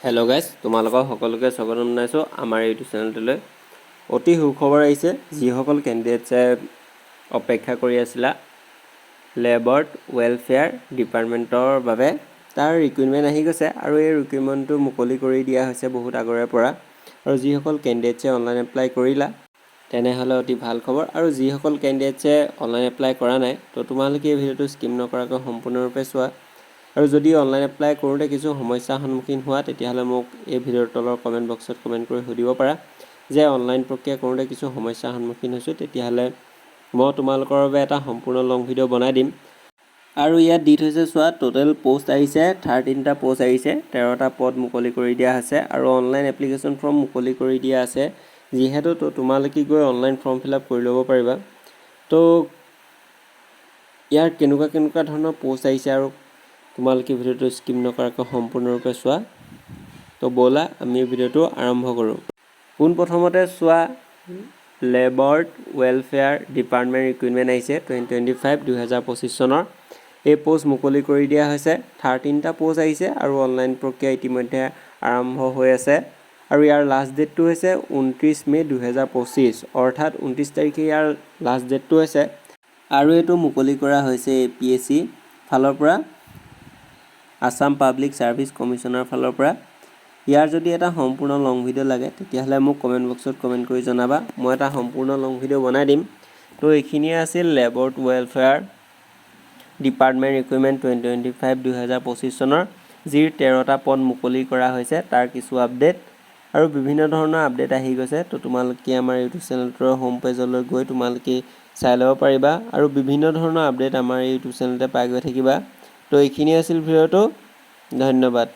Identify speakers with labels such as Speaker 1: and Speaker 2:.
Speaker 1: Hello' guys, তোমালোকক সকলোকে স্বাগতম জনাইছোঁ আমাৰ ইউটিউব চেনেলটোলৈ। অতি সুখবৰ আহিছে। যিসকল কেণ্ডিডেটছে অপেক্ষা কৰি আছিলা লেবাৰ ৱেলফেয়াৰ ডিপাৰ্টমেণ্টৰ বাবে, তাৰ ৰিক্ৰুইটমেণ্ট আহি গৈছে আৰু এই ৰিক্ৰুইটমেণ্টটো মুকলি কৰি দিয়া হৈছে বহুত আগৰে পৰা। আৰু যিসকল কেণ্ডিডেটছে অনলাইন এপ্লাই কৰিলা তেনেহ'লে অতি ভাল খবৰ। আৰু যিসকল কেণ্ডিডেটছে অনলাইন এপ্লাই কৰা নাই, তো তোমালোকে এই ভিডিঅ'টো স্কিপ নকৰাকৈ সম্পূৰ্ণৰূপে চোৱা। আৰু যদি অনলাইন এপ্লাই কৰোঁতে কিছু সমস্যাৰ সন্মুখীন হোৱা, তেতিয়াহ'লে মোক এই ভিডিঅ'ৰ তলৰ কমেণ্ট বক্সত কমেণ্ট কৰি সুধিব পাৰা যে অনলাইন প্ৰক্ৰিয়া কৰোঁতে কিছু সমস্যাৰ সন্মুখীন হৈছোঁ। তেতিয়াহ'লে মই তোমালোকৰ বাবে এটা সম্পূৰ্ণ লং ভিডিঅ' বনাই দিম। আৰু ইয়াত দি থৈছে চোৱা, টোটেল পষ্ট আহিছে 13টা পষ্ট আহিছে, 13টা পদ মুকলি কৰি দিয়া হৈছে আৰু অনলাইন এপ্লিকেশ্যন ফৰ্ম মুকলি কৰি দিয়া আছে। যিহেতু তোমালোকে গৈ অনলাইন ফৰ্ম ফিল আপ কৰি ল'ব পাৰিবা। তো ইয়াৰ কেনেকুৱা ধৰণৰ পষ্ট আহিছে আৰু তোমালোকে ভিডিঅ'টো স্কিপ নকৰাকৈ সম্পূৰ্ণৰূপে চোৱা। তো ব'লা আমি ভিডিঅ'টো আৰম্ভ কৰোঁ। পোনপ্ৰথমতে চোৱা, লেবাৰ ৱেলফেয়াৰ ডিপাৰ্টমেণ্ট ৰিক্ৰুইটমেণ্ট আহিছে 2025 চনৰ। এই পষ্ট মুকলি কৰি দিয়া হৈছে। 13টা পষ্ট আহিছে আৰু অনলাইন প্ৰক্ৰিয়া ইতিমধ্যে আৰম্ভ হৈ আছে। আৰু ইয়াৰ লাষ্ট ডেটটো হৈছে 29 মে 2025, অৰ্থাৎ 29 তাৰিখে ইয়াৰ লাষ্ট ডেটটো হৈছে। আৰু এইটো মুকলি কৰা হৈছে APSC ফালৰ পৰা, আছাম পাব্লিক ছাৰ্ভিচ কমিশ্যনৰ ফালৰ পৰা। ইয়াৰ যদি এটা সম্পূৰ্ণ লং ভিডিঅ' লাগে তেতিয়াহ'লে মোক কমেণ্ট বক্সত কমেণ্ট কৰি জনাবা, মই এটা সম্পূৰ্ণ লং ভিডিঅ' বনাই দিম। তো এইখিনিয়ে আছিল লেবাৰ ৱেলফেয়াৰ ডিপাৰ্টমেণ্ট ৰিক্ৰুইটমেণ্ট 2025 চনৰ, যিৰ 13টা পদ মুকলি কৰা হৈছে তাৰ কিছু আপডেট। আৰু বিভিন্ন ধৰণৰ আপডেট আহি গৈছে। তো তোমালোকে আমাৰ ইউটিউব চেনেলটোৰ হোম পেজলৈ গৈ তোমালোকে চাই ল'ব পাৰিবা আৰু বিভিন্ন ধৰণৰ আপডেট আমাৰ ইউটিউব চেনেলতে পাই গৈ থাকিবা। তো এইখিনি আছিল ভিডিঅ'টো। ধন্যবাদ।